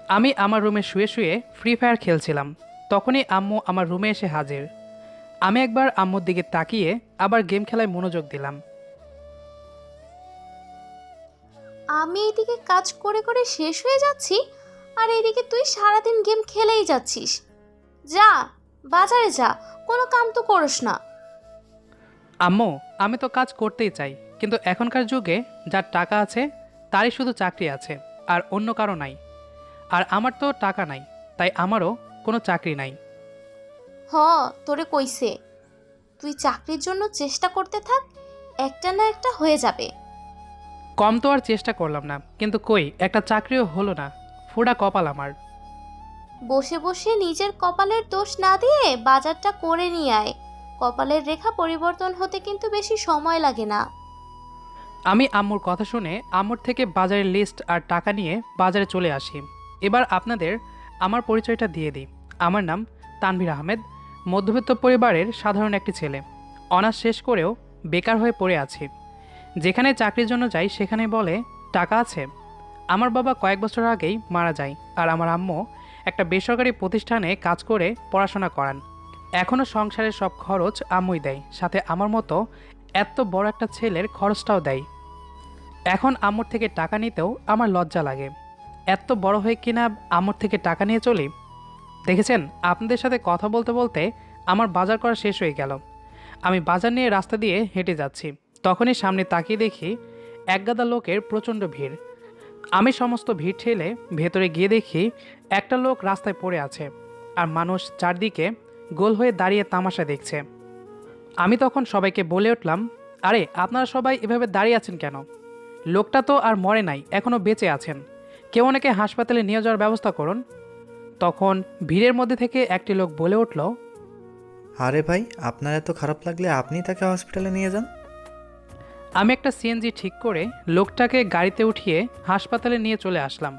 আমি আমার রুমে শুয়ে শুয়ে ফ্রি ফায়ার খেলছিলাম। তখনই আম্মু আমার রুমে এসে হাজির। আমি একবার আম্মুর দিকে তাকিয়ে আবার গেম খেলায় মনোযোগ দিলাম। আমি এদিকে কাজ করে করে শেষ হয়ে যাচ্ছি, আর এদিকে তুই সারাদিন গেম খেলেই যাচ্ছিস। যা, বাজারে যা, কোনো কাম তো করস না। আম্মু, আমি তো কাজ করতেই চাই, কিন্তু এখনকার যুগে যার টাকা আছে তারই শুধু চাকরি আছে, আর অন্য কারো নাই। আর আমার তো টাকা নাই, তাই আমারও কোনো চাকরি নাই। হ, তোরে কইছে, তুই চাকরির জন্য চেষ্টা করতে থাক, একটা না একটা হয়ে যাবে। কম তো আর চেষ্টা করলাম না, কিন্তু কই একটা চাকরিও হলো না। ফোড়া কপাল আমার। বসে বসে নিজের কপালের দোষ না দিয়ে বাজারটা করে নিয়ে আয়। কপালের রেখা পরিবর্তন হতে কিন্তু বেশি সময় লাগে না। আমি আম্মুর কথা শুনে আম্মুর থেকে বাজারের লিস্ট আর টাকা নিয়ে বাজারে চলে আসি। এবার আপনাদের আমার পরিচয়টা দিয়ে দিই। আমার নাম তানভীর আহমেদ, মধ্যবিত্ত পরিবারের সাধারণ একটি ছেলে। অনার্স শেষ করেও বেকার হয়ে পড়ে আছি। যেখানে চাকরির জন্য যাই সেখানে বলে টাকা আছে। আমার বাবা কয়েক বছর আগেই মারা যায়, আর আমার আম্মু একটা বেসরকারি প্রতিষ্ঠানে কাজ করে পড়াশোনা করান। এখনও সংসারের সব খরচ আম্মুই দেয়, সাথে আমার মতো এত বড় একটা ছেলের খরচটাও দেয়। এখন আম্মুর থেকে টাকা নিতেও আমার লজ্জা লাগে। এত বড় হয়ে কিনা আম্মুর থেকে টাকা নিয়ে চলি। দেখেছেন, আপনাদের সাথে কথা বলতে বলতে আমার বাজার করা শেষ হয়ে গেল। আমি বাজার নিয়ে রাস্তা দিয়ে হেঁটে যাচ্ছি, তখনই সামনে তাকিয়ে দেখি একগাদা লোকের প্রচণ্ড ভিড়। আমি সমস্ত ভিড় ঠেলে ভেতরে গিয়ে দেখি একটা লোক রাস্তায় পড়ে আছে, আর মানুষ চারদিকে গোল হয়ে দাঁড়িয়ে তামাশা দেখছে। আমি তখন সবাইকে বলে উঠলাম, আরে আপনারা সবাই এভাবে দাঁড়িয়ে আছেন কেন? লোকটা তো আর মরে নাই, এখনও বেঁচে আছেন। কেউ ওনাকে হাসপাতালে নিয়ে যাওয়ার ব্যবস্থা করুন। তখন ভিড়ের মধ্যে থেকে একটি লোক বলে উঠল, আরে ভাই, আপনার এত খারাপ লাগলে আপনি তাকে হসপিটালে নিয়ে যান। আমি একটা সিএনজি ঠিক করে লোকটাকে গাড়িতে উঠিয়ে হাসপাতালে নিয়ে চলে আসলাম।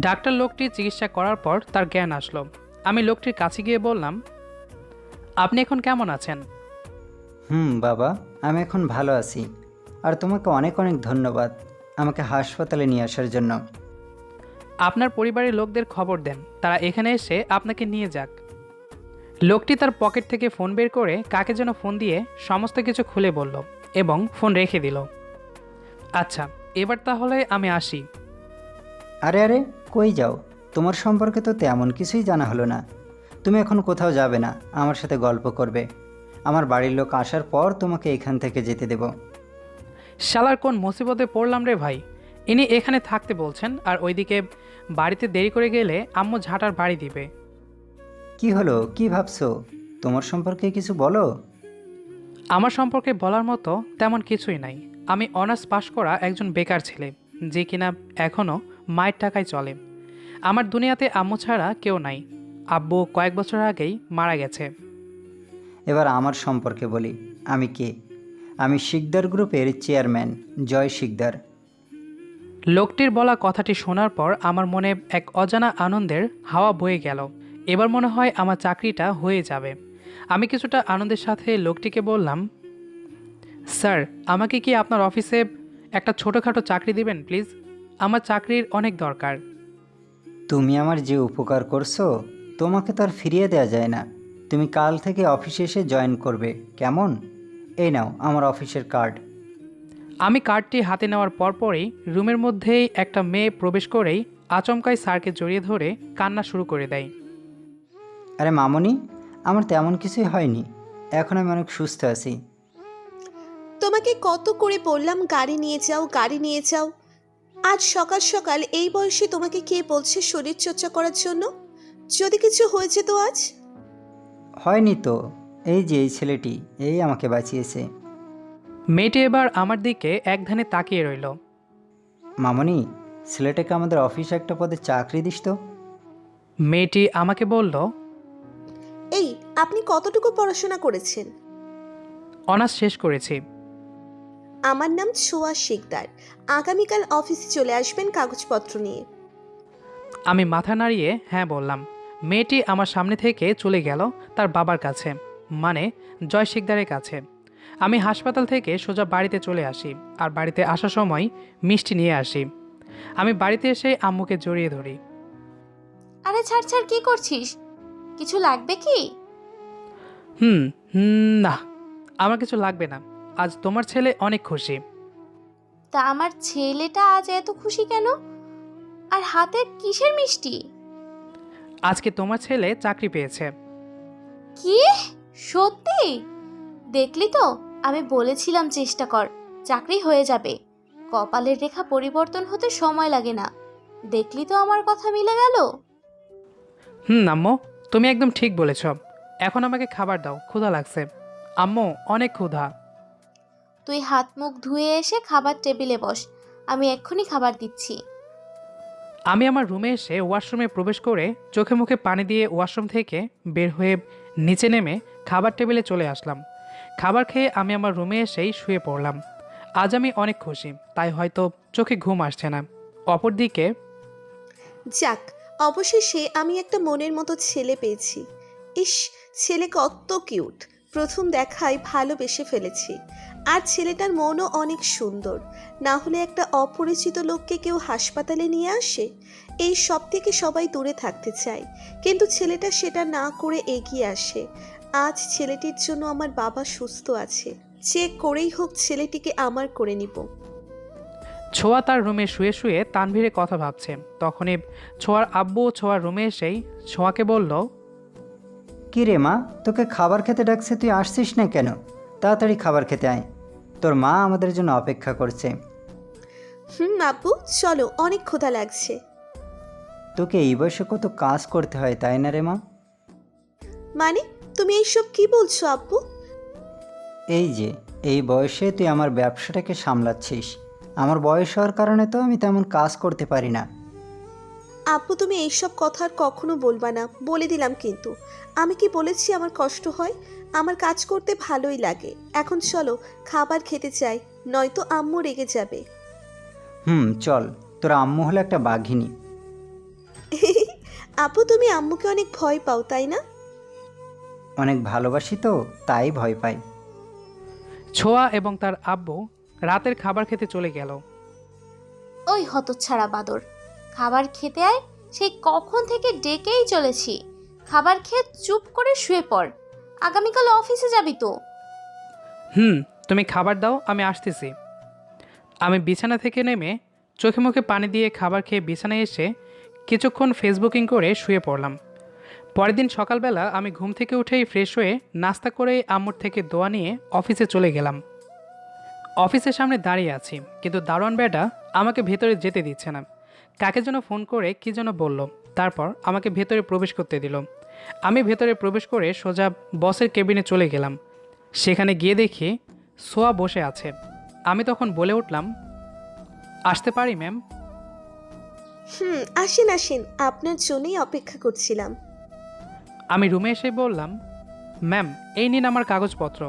ডাক্তার লোকটির চিকিৎসা করার পর তার জ্ঞান আসলো। আমি লোকটির কাছে গিয়ে বললাম, আপনি এখন কেমন আছেন? বাবা, আমি এখন ভালো আছি। আর তোমাকে অনেক অনেক ধন্যবাদ আমাকে হাসপাতালে নিয়ে আসার জন্য। আপনার পরিবারের লোকদের খবর দেন, তারা এখানে এসে আপনাকে নিয়ে যাক। লোকটি তার পকেট থেকে ফোন বের করে কাকে যেন ফোন দিয়ে সমস্ত কিছু খুলে বলল এবং ফোন রেখে দিল। আচ্ছা, এবার তাহলে আমি আসি। আরে আরে, কই যাও? তোমার সম্পর্কে তো তেমন কিছুই জানা হলো না। তুমি এখন কোথাও যাবে না, আমার সাথে গল্প করবে। আমার বাড়ির লোক আসার পর তোমাকে এখান থেকে যেতে দেব। শালার কোন মুসিবতে পড়লাম রে ভাই! ইনি এখানে থাকতে বলছেন, আর ওইদিকে বাড়িতে দেরি করে গেলে আম্মু ঝাঁটার বাড়ি দিবে। কি হলো, কি ভাবছো? তোমার সম্পর্কে কিছু বলো। আমার সম্পর্কে বলার মতো তেমন কিছুই নাই। আমি অনার্স পাশ করা একজন বেকার ছেলে, যে কিনা এখনও মায়ের টাকায় চলে। আমার দুনিয়াতে আম্মু ছাড়া কেউ নাই। আব্বু কয়েক বছর আগেই মারা গেছে। এবার আমার সম্পর্কে বলি, আমি কে। আমি শিকদার গ্রুপের চেয়ারম্যান জয় শিকদার। লোকটির বলা কথাটি শোনার পর আমার মনে এক অজানা আনন্দের হাওয়া বয়ে গেল। এবার মনে হয় আমার চাকরিটা হয়ে যাবে। আমি কিছুটা আনন্দের সাথে লোকটিকে বললাম, স্যার, আমাকে কি আপনার অফিসে একটা ছোটোখাটো চাকরি দিবেন প্লিজ? আমার চাকরির অনেক দরকার। তুমি আমার যে উপকার করছো, তোমাকে তো আর ফিরিয়ে দেওয়া যায় না। তুমি কাল থেকে অফিসে এসে জয়েন করবে, কেমন? এই নাও আমার অফিসের কার্ড। আমি কার্ডটি হাতে নেওয়ার পরপরই রুমের মধ্যেই একটা মেয়ে প্রবেশ করেই আচমকাই স্যারকে জড়িয়ে ধরে কান্না শুরু করে দেয়। আরে মামনি, আমার তেমন কিছুই হয়নি। এখন আমি অনেক সুস্থ আছি। তোমাকে কত করে বললাম গাড়ি নিয়ে যাও, গাড়ি নিয়ে যাও। আজ সকাল সকাল এই বয়সে তোমাকে কে বলছে শরীর চর্চা করার জন্য? যদি কিছু হয়ে যেত আজ। হয়নি তো, এই যে এই ছেলেটি এই আমাকে বাঁচিয়েছে। মেয়েটি এবার আমার দিকে একধানে তাকিয়ে রইল। মামনি, ছেলেটাকে আমাদের অফিসে একটা পদে চাকরি দিস তো। মেয়েটি আমাকে বলল, এই, আপনি কতটুকু পড়াশোনা করেছেন? অনার্স শেষ করেছি। আমার নাম ছোয়া শিকদার। আগামীকাল অফিসে চলে আসবেন কাগজপত্র নিয়ে। আমি মাথা নাড়িয়ে হ্যাঁ বললাম। মেয়েটি আমার সামনে থেকে চলে গেল তার বাবার কাছে, মানে জয় শিকদারের কাছে। আমি হাসপাতাল থেকে সোজা বাড়িতে চলে আসি, আর বাড়িতে আসার সময় মিষ্টি নিয়ে আসি। আমি বাড়িতে এসে আম্মুকে জড়িয়ে ধরি। আরে ছাড় ছাড়, কি করছিস? কিছু লাগবে কি? হুম না, আমার কিছু লাগবে না। আজ তোমার ছেলে অনেক খুশি। তা আমার ছেলেটা আজ এত খুশি কেন? আর হাতে কিসের মিষ্টি? আজকে তোমার ছেলে চাকরি পেয়েছে। কি? সত্যি? দেখলি তো, আমি বলেছিলাম চেষ্টা কর, চাকরি হয়ে যাবে। কপালের রেখা পরিবর্তন হতে সময় লাগে না। দেখলি তো আমার কথা মিলে গেল। আম্মু, তুমি একদম ঠিক বলেছ। এখন আমাকে খাবার দাও, ক্ষুধা লাগছে। আম্মু, অনেক ক্ষুধা। তুই হাত মুখ ধুয়ে এসে খাবার টেবিলে বস, আমি এক্ষুনি খাবার দিচ্ছি। আমি আমার রুমে এসে ওয়াশরুমে প্রবেশ করে চোখে মুখে পানি দিয়ে ওয়াশরুম থেকে বের হয়ে নিচে নেমে খাবার টেবিলে চলে আসলাম। খাবার খেয়ে আমি আমার রুমে এসেই শুয়ে পড়লাম। আজ আমি অনেক খুশি, তাই হয়তো চোখে ঘুম আসছে না। অপরদিকে যাক, অবশেষে আমি একটা মনের মতো ছেলে পেয়েছি। ইস, ছেলে কত কিউট! প্রথম দেখায় ভালোবেসে ফেলেছি। আর ছেলেটার মনও অনেক সুন্দর। না হলে একটা অপরিচিত লোককে কেউ হাসপাতালে নিয়ে আসে? এই সব থেকে সবাই দূরে থাকতে চায়, কিন্তু ছেলেটা সেটা না করে এগিয়ে আসে। আজ ছেলেটির জন্য আমার বাবা সুস্থ আছে। যে করেই হোক ছেলেটিকে আমার করে নিব। ছোঁয়া তার রুমে শুয়ে শুয়ে তানভীরে কথা ভাবছে। তখনই ছোঁয়ার আব্বু ছোঁয়ার রুমে এসেই ছোঁয়াকে বলল, কী রে মা, তোকে খাবার খেতে ডাকছে, তুই আসছিস না কেন? তাড়াতাড়ি খাবার খেতে আয়, তোর মা আমাদের জন্য অপেক্ষা করছে। আব্বু চলো, অনেক ক্ষুধা লাগছে। তোকে এই বয়সে কত কাজ করতে হয়, তাই না রে মা? মানে, তুমি এইসব কি বলছো আব্বু? এই যে, এই বয়সে তুই আমার ব্যবসাটাকে সামলাচ্ছিস। আমার বয়স হওয়ার কারণে তো আমি তেমন কাজ করতে পারি না। আব্বু তুমি এইসব কথা আর কখনো বলবা না, বলে দিলাম কিন্তু। আমি কি বলেছি আমার কষ্ট হয়? আমার কাজ করতে ভালোই লাগে। এখন চলো, খাবার খেতে চাই, নয়তো আম্মু রেগে যাবে। চল, তোর আম্মু হলো একটা বাঘিনী। আব্বু তুমি আম্মুকে অনেক ভয় পাও, তাই না? অনেক ভালোবাসি তো, তাই ভয় পাই। ছোঁয়া এবং তার আব্বু রাতের খাবার খেতে চলে গেল। ওই হতচ্ছাড়া বাদর, খাবার খেতে আয়, সেই কখন থেকে ডেকেই চলেছি। খাবার খেয়ে চুপ করে শুয়ে পড়, আগামীকাল অফিসে যাবি তো। তুমি খাবার দাও, আমি আসতেছি। আমি বিছানা থেকে নেমে চোখে মুখে পানি দিয়ে খাবার খেয়ে বিছানায় এসে কিছুক্ষণ ফেসবুকিং করে শুয়ে পড়লাম। পরের দিন সকালবেলা আমি ঘুম থেকে উঠেই ফ্রেশ হয়ে নাস্তা করে আম্মুর থেকে দোয়া নিয়ে অফিসে চলে গেলাম। অফিসের সামনে দাঁড়িয়ে আছি, কিন্তু দারোয়ান বেটা আমাকে ভেতরে যেতে দিচ্ছে না। কাকে যেন ফোন করে কী যেন বলল, তারপর আমাকে ভেতরে প্রবেশ করতে দিল। আমি ভেতরে প্রবেশ করে সোজা বসের কেবিনে চলে গেলাম। সেখানে গিয়ে দেখি সোয়া বসে আছে। আমি তখন বলে উঠলাম, আসতে পারি ম্যাম? আসেন আসেন, আপনার জন্যই অপেক্ষা করছিলাম। আমি রুমে এসে বললাম, ম্যাম এই নিন আমার কাগজপত্র।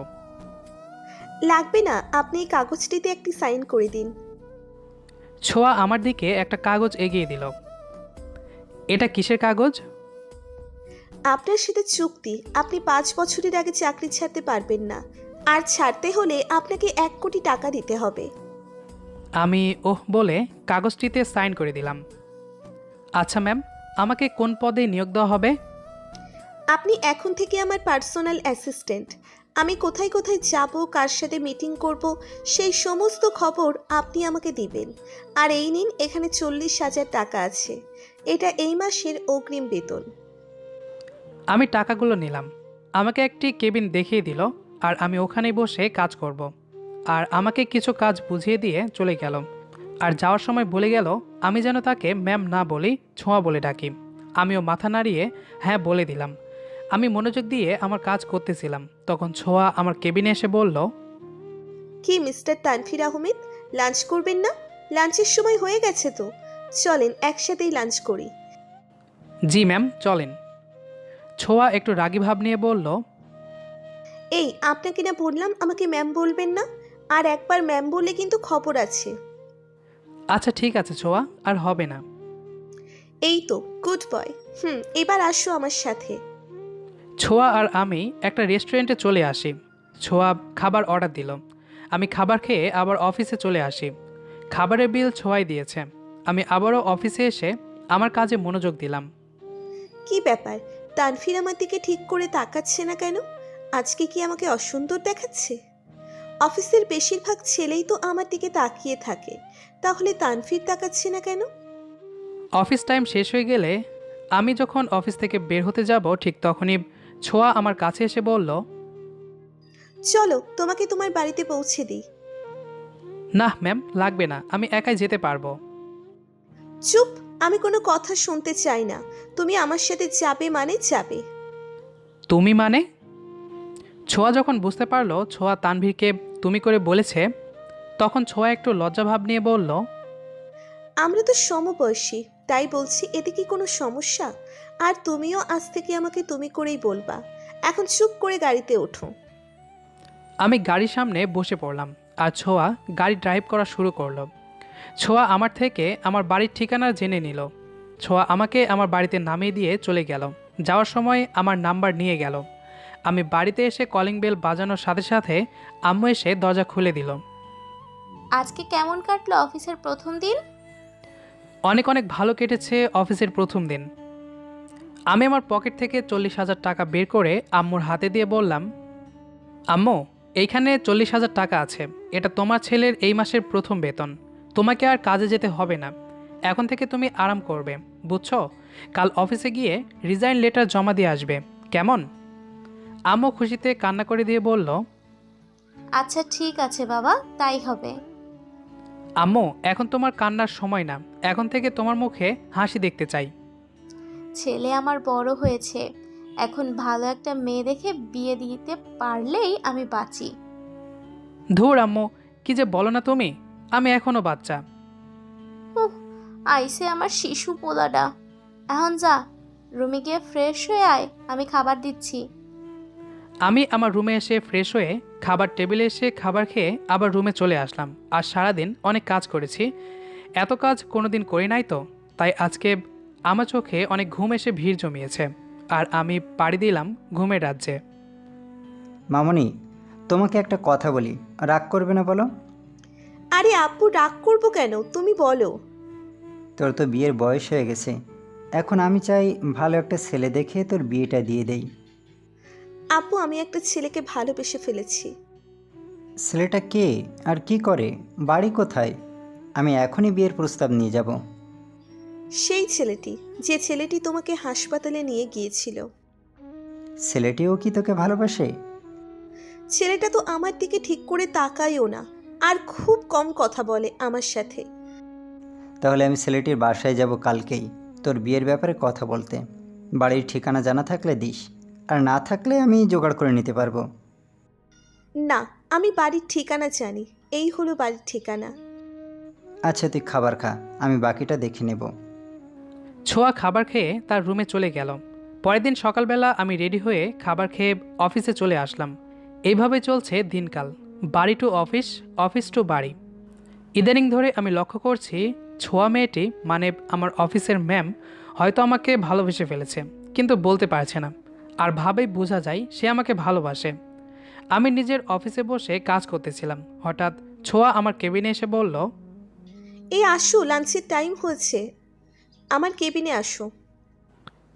লাগবে না, আপনি এই কাগজটিতে একটি সাইন করে দিন। ছোঁয়া আমার দিকে একটা কাগজ এগিয়ে দিল। এটা কিসের কাগজ? আপনার সাথে চুক্তি, আপনি 5 বছরের আগে চাকরি ছাড়তে পারবেন না। আর ছাড়তে হলে আপনাকে 1 কোটি টাকা দিতে হবে। আমি ওহ বলে কাগজটিতে সাইন করে দিলাম। আচ্ছা ম্যাম, আমাকে কোন পদে নিয়োগ দেওয়া হবে? আপনি এখন থেকে আমার পার্সোনাল অ্যাসিস্ট্যান্ট। আমি কোথায় কোথায় যাব, কার সাথে মিটিং করব, সেই সমস্ত খবর আপনি আমাকে দিবেন। আর এই নিন, এখানে 40,000 টাকা আছে। এটা এই মাসের অগ্রিম বেতন। আমি টাকাগুলো নিলাম। আমাকে একটি কেবিন দেখিয়ে দিল, আর আমি ওখানেই বসে কাজ করব। আর আমাকে কিছু কাজ বুঝিয়ে দিয়ে চলে গেল। আর যাওয়ার সময় বলে গেল আমি যেন তাকে ম্যাম না বলি, ছোঁয়া বলে ডাকি। আমিও মাথা নাড়িয়ে হ্যাঁ বলে দিলাম। আমি মনোযোগ দিয়ে আমার কাজ করতেছিলাম, তখন ছোঁয়া আমার কেবিনে এসে বলল, কি মিস্টার তানভীর আহমেদ, লাঞ্চ করবেন না? লাঞ্চের সময় হয়ে গেছে তো, চলেন একসাথেই লাঞ্চ করি। জি ম্যাম, চলেন। ছোঁয়া একটু রাগী ভাব নিয়ে বলল, এই আপনাকে না বললাম আমাকে ম্যাম বলবেন না? আর একবার ম্যাম বললে কিন্তু খবর আছে। আচ্ছা ঠিক আছে ছোঁয়া, আর হবে না। এই তো গুড বয়। এবার আসো আমার সাথে। ছোঁয়া আর আমি একটা রেস্টুরেন্টে চলে আসি। ছোঁয়া খাবার অর্ডার দিল। আমি খাবার খেয়ে আবার অফিসে চলে আসি। খাবারের বিল ছোঁয়াই দিয়েছে। আমি আবারও অফিসে এসে আমার কাজে মনোযোগ দিলাম। কি ব্যাপার, তানভীর আমার দিকে ঠিক করে তাকাচ্ছে না কেন? আজকে কি আমাকে অসুন্দর দেখাচ্ছে? অফিসের বেশিরভাগ ছেলেই তো আমার দিকে তাকিয়ে থাকে, তাহলে তানভীর তাকাচ্ছে না কেন? অফিস টাইম শেষ হয়ে গেলে আমি যখন অফিস থেকে বের হতে যাব ঠিক তখনই ছোঁয়া আমার কাছে এসে বলল, চলো তোমাকে তোমার বাড়িতে পৌঁছে দিই। না ম্যাম, লাগবে না, আমি একাই যেতে পারবো। চুপ, আমি কোনো কথা শুনতে চাই না। তুমি আমার সাথে যাবে মানে যাবে। তুমি মানে? ছোঁয়া যখন বুঝতে পারলো ছোঁয়া তানভীরকে তুমি করে বলেছে, তখন ছোঁয়া একটু লজ্জাভাব নিয়ে বলল, আমরা তো সমবয়সী, তাই বলছি এতে কি কোনো সমস্যা? আর তুমিও আজ থেকে আমাকে তুমি করেই বলবা। এখন চুপ করে গাড়িতে ওঠো। আমি গাড়ির সামনে বসে পড়লাম আর ছোঁয়া গাড়ি ড্রাইভ করা শুরু করলো। ছোঁয়া আমার থেকে আমার বাড়ির ঠিকানা জেনে নিল। ছোঁয়া আমাকে আমার বাড়িতে নামিয়ে দিয়ে চলে গেল। যাওয়ার সময় আমার নাম্বার নিয়ে গেল। আমি বাড়িতে এসে কলিং বেল বাজানোর সাথে সাথে আম্মু এসে দরজা খুলে দিল। আজকে কেমন কাটলো অফিসের প্রথম দিন? অনেক অনেক ভালো কেটেছে অফিসের প্রথম দিন। আমি আমার পকেট থেকে 40,000 টাকা বের করে আম্মুর হাতে দিয়ে বললাম, আম্মু, এইখানে 40,000 টাকা আছে। এটা তোমার ছেলের এই মাসের প্রথম বেতন। তোমাকে আর কাজে যেতে হবে না। এখন থেকে তুমি আরাম করবে, বুঝছো? কাল অফিসে গিয়ে রিজাইন লেটার জমা দিয়ে আসবে, কেমন? আম্মু খুশিতে কান্না করে দিয়ে বলল, আচ্ছা ঠিক আছে বাবা, তাই হবে। আম্মু, এখন তোমার কান্নার সময় না, এখন থেকে তোমার মুখে হাসি দেখতে চাই। ছেলে আমার বড় হয়েছে, এখন ভালো একটা মেয়ে দেখে বিয়ে দিতে পারলেই আমি বাঁচি। ধুর আম্মু, কি যে বলো না তুমি, আমি এখনো বাচ্চা। উহ, আইসে আমার শিশু পোলাটা। এখন যা, রুমে গিয়ে ফ্রেশ হয়ে আয়, আমি খাবার দিচ্ছি। আমি আমার রুমে এসে ফ্রেশ হয়ে খাবার টেবিলে এসে খাবার খেয়ে আবার রুমে চলে আসলাম। আর সারাদিন অনেক কাজ করেছি, এত কাজ কোনোদিন করি নাই তো, তাই আজকে আমার চোখে অনেক ঘুম এসে ভিড় জমিয়েছে। আর আমি পাড়ি দিলাম ঘুমের রাজ্যে। মামনি, তোমাকে একটা কথা বলি, রাগ করবে না বলো? আরে আপু, রাগ করবো কেন, তুমি বলো। তোর তো বিয়ের বয়স হয়ে গেছে, এখন আমি চাই ভালো একটা ছেলে দেখে তোর বিয়েটা দিয়ে দেই। আপু, আমি একটা ছেলেকে ভালোবেসে ফেলেছি। ছেলেটা কে আর কি করে, বাড়ি কোথায়? আমি এখনই বিয়ের প্রস্তাব নিয়ে যাব। সেই ছেলেটি, যে ছেলেটি তোমাকে হাসপাতালে নিয়ে গিয়েছিল। ছেলেটিও কি তোকে ভালোবাসে? ছেলেটা তো আমার দিকে ঠিক করে তাকায়ও না, আর খুব কম কথা বলে আমার সাথে। তাহলে আমি ছেলেটির বাসায় যাব কালকেই তোর বিয়ের ব্যাপারে কথা বলতে। বাড়ির ঠিকানা জানা থাকলে দিস, আর না থাকলে আমি জোগাড় করে নিতে পারবো। না, আমি বাড়ির ঠিকানা জানি, এই হলো বাড়ির ঠিকানা। আচ্ছা তুই খাবার খা, আমি বাকিটা দেখে নেব। ছোঁয়া খাবার খেয়ে তার রুমে চলে গেল। পরের দিন সকালবেলা আমি রেডি হয়ে খাবার খেয়ে অফিসে চলে আসলাম। এইভাবে চলছে দিনকাল, বাড়ি টু অফিস, অফিস টু বাড়ি। ইদানিং ধরে আমি লক্ষ্য করছি ছোঁয়া মেয়েটি, মানে আমার অফিসের ম্যাম, হয়তো আমাকে ভালোবেসে ফেলেছে, কিন্তু বলতে পারছে না। আর ভাবেই বোঝা যায় সে আমাকে ভালোবাসে। আমি নিজের অফিসে বসে কাজ করতেছিলাম, হঠাৎ ছোঁয়া আমার কেবিনে এসে বলল, এই আসো, লাঞ্চের টাইম হয়েছে, আমার কেবিনে আসো।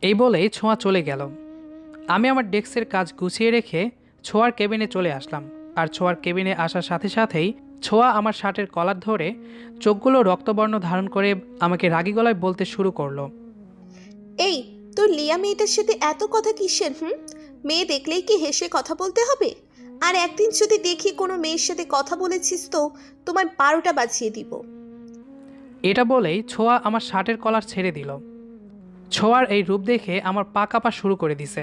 এই বলেই ছোঁয়া চলে গেল। আমি আমার ডেস্কের কাজ গুছিয়ে রেখে ছোঁয়ার কেবিনে চলে আসলাম। আর ছোঁয়ার কেবিনে আসার সাথে সাথেই ছোঁয়া আমার শার্টের কলার ধরে চোখগুলো রক্তবর্ণ ধারণ করে আমাকে রাগী গলায় বলতে শুরু করলো, এই, তোর লিয়া মেয়েটার সাথে এত কথা কিসের? মেয়ে দেখলেই কি হেসে কথা বলতে হবে? আর একদিন যদি দেখি কোনো মেয়ের সাথে কথা বলেছিস তো তোমার 12টা বাজিয়ে দিব। এটা বলেই ছোঁয়া আমার শার্টের কলার ছেড়ে দিল। ছোঁয়ার এই রূপ দেখে আমার পা কাঁপা শুরু করে দিছে।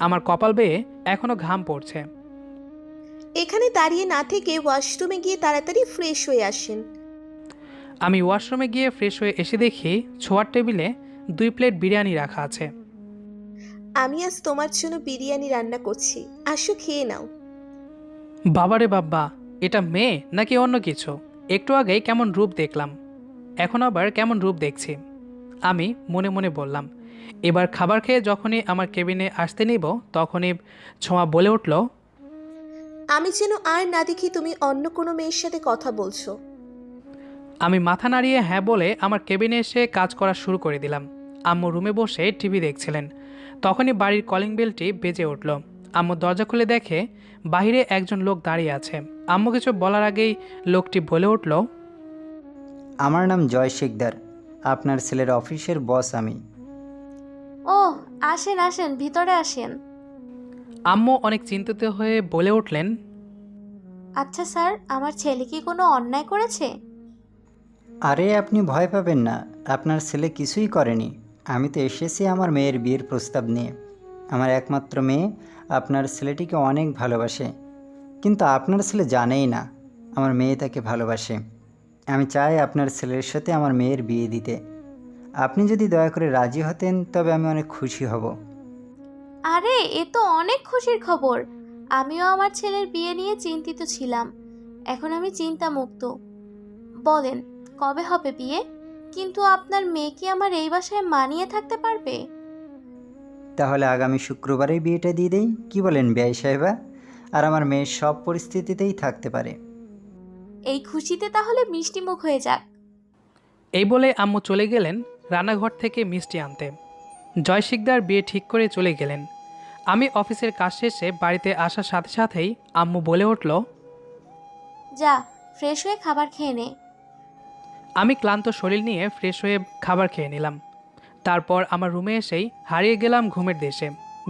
আমার কপাল বেয়ে এখনো ঘাম পড়ছে। এখানে দাঁড়িয়ে না থেকে ওয়াশরুমে গিয়ে তাড়াতাড়ি ফ্রেশ হয়ে আসেন। আমি ওয়াশরুমে গিয়ে ফ্রেশ হয়ে এসে দেখি ছোঁয়ার টেবিলে 2 প্লেট বিরিয়ানি রাখা আছে। আমি আজ তোমার জন্য বিরিয়ানি রান্না করছি, আসো খেয়ে নাও। বাবারে বাব্বা, এটা মেয়ে নাকি অন্য কিছু? একটু আগেই কেমন রূপ দেখলাম, এখন আবার কেমন রূপ দেখছি। আমি মনে মনে বললাম। এবার খাবার খেয়ে যখনই আমার কেবিনে আসতে নিব তখনই ছোঁয়া বলে উঠল, আমি যেন আর না দেখি তুমি অন্য কোনো মেয়ের সাথে কথা বলছো। আমি মাথা নাড়িয়ে হ্যাঁ বলে আমার কেবিনে এসে কাজ করা শুরু করে দিলাম। আম্মু রুমে বসে টিভি দেখছিলেন। তখনই বাড়ির কলিং বেলটি বেজে উঠল। আম্মু দরজা খুলে দেখে বাইরে একজন লোক দাঁড়িয়ে আছে। আম্মু কিছু বলার আগেই লোকটি বলে উঠল, আমার নাম জয় শিকদার, আপনার ছেলের অফিসের বস আমি। ও, আসেন আসেন, ভিতরে আসেন। আম্মু অনেক চিন্তিত হয়ে বলে উঠলেন, আচ্ছা স্যার, আমার ছেলে কি কোনো অন্যায় করেছে? আরে আপনি ভয় পাবেন না, আপনার ছেলে কিছুই করেনি। আমি তো এসেছি আমার মেয়ের বিয়ের প্রস্তাব নিয়ে। আমার একমাত্র মেয়ে আপনার ছেলেটিকে অনেক ভালোবাসে, কিন্তু আপনার ছেলে জানেই না আমার মেয়ে তাকে ভালোবাসে। আমি চাই আপনার ছেলের সাথে আমার মেয়ের বিয়ে দিতে। আপনি যদি দয়া করে রাজি হতেন তবে আমি অনেক খুশি হব। আরে, এ তো অনেক খুশির খবর। আমিও আমার ছেলের বিয়ে নিয়ে চিন্তিত ছিলাম, এখন আমি চিন্তামুক্ত। বলেন, কবে হবে বিয়ে? কিন্তু আপনার মেয়ে কি আমার এই বাসায় মানিয়ে থাকতে পারবে? তাহলে আগামী শুক্রবারেই বিয়েটা দিয়ে দেই, কি বলেন বেয়াই সাহেবা? আর আমার মেয়ে সব পরিস্থিতিতেই থাকতে পারে। এই খুশিতে তাহলে মিষ্টি মুখ হয়ে যাক। এই বলে আম্মু চলে গেলেন রান্নাঘর থেকে মিষ্টি আনতে। জয় শিকদার বিয়ে ঠিক করে চলে গেলেন। আমি অফিসের কাজ শেষে বাড়িতে আসার সাথে সাথেই আম্মু বলে উঠল, যা, ফ্রেশ হয়ে খাবার খেয়ে নে। আমি ক্লান্ত শরীর নিয়ে ফ্রেশ হয়ে খাবার খেয়ে নিলাম। তারপর আমার রুমে এসেই হারিয়ে গেলাম ঘুমের দেশে।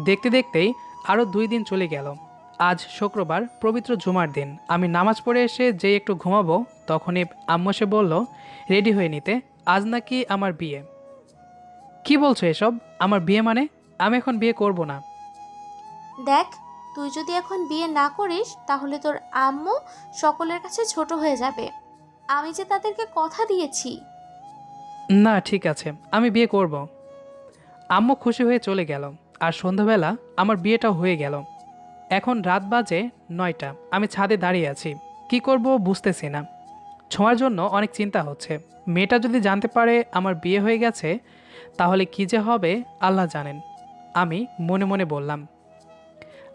দেখতে দেখতেই আরও 2 দিন চলে গেল। আজ শুক্রবার, পবিত্র জুমার দিন। আমি নামাজ পড়ে এসে যেই একটু ঘুমাবো, তখনই আম্মু এসে বলল রেডি হয়ে নিতে, আজ নাকি আমার বিয়ে। কি বলছো এসব? আমার বিয়ে মানে? আমি এখন বিয়ে করব না। দেখ, তুই যদি এখন বিয়ে না করিস তাহলে তোর আম্মু সকলের কাছে ছোট হয়ে যাবে। আমি যে তাদেরকে কথা দিয়েছি। না, ঠিক আছে, আমি বিয়ে করব। আম্মু খুশি হয়ে চলে গেল। আর সন্ধ্যাবেলা আমার বিয়েটাও হয়ে গেল। এখন রাত বাজে 9টা। আমি ছাদে দাঁড়িয়ে আছি, কি করব বুঝতেছি না। ছোঁয়ার জন্য অনেক চিন্তা হচ্ছে। মেয়েটা যদি জানতে পারে আমার বিয়ে হয়ে গেছে, তাহলে কি যে হবে আল্লাহ জানেন। আমি মনে মনে বললাম।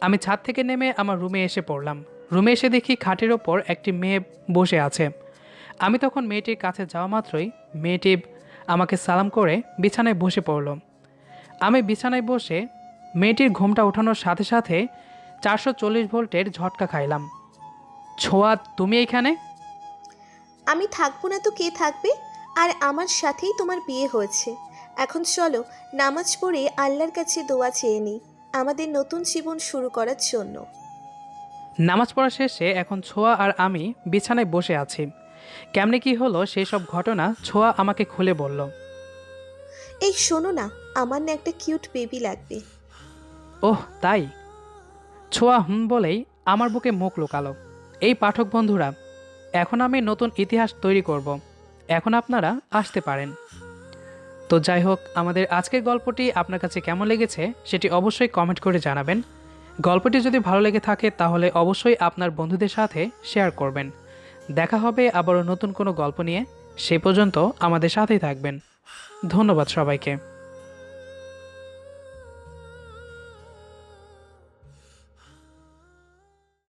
আমি ছাদ থেকে নেমে আমার রুমে এসে পড়লাম। রুমে এসে দেখি খাটের ওপর একটি মেয়ে বসে আছে। আমি তখন মেয়েটির কাছে যাওয়া মাত্রই মেয়েটি আমাকে সালাম করে বিছানায় বসে পড়ল। আমি বিছানায় বসে মেয়েটির ঘুমটা ওঠানোর সাথে সাথে 440 ভোল্টের ঝটকা খাইলাম। ছোঁয়া, তুমি এইখানে? আমি থাকবো না তো কে থাকবে? আর আমার সাথেই তোমার বিয়ে হয়েছে। এখন চলো নামাজ পড়ে আল্লাহর কাছে দোয়া চেয়ে নিই আমাদের নতুন জীবন শুরু করার জন্য। নামাজ পড়া শেষে এখন ছোঁয়া আর আমি বিছানায় বসে আছি। কেমনে কি হলো সেই সব ঘটনা ছোঁয়া আমাকে খুলে বলল। এই শোনো না, আমার না একটা কিউট বেবি লাগবে। ওহ তাই? ছোঁয়া বলেই আমার বুকে মুখ লুকালো। এই পাঠক বন্ধুরা, এখন আমি নতুন ইতিহাস তৈরি করব। এখন আপনারা আসতে পারেন। তো যাই হোক, আমাদের আজকের গল্পটি আপনার কাছে কেমন লেগেছে সেটি অবশ্যই কমেন্ট করে জানাবেন। গল্পটি যদি ভালো লেগে থাকে তাহলে অবশ্যই আপনার বন্ধুদের সাথে শেয়ার করবেন। দেখা হবে আবারও নতুন কোনো গল্প নিয়ে। সে পর্যন্ত আমাদের সাথেই থাকবেন। ধন্যবাদ সবাইকে।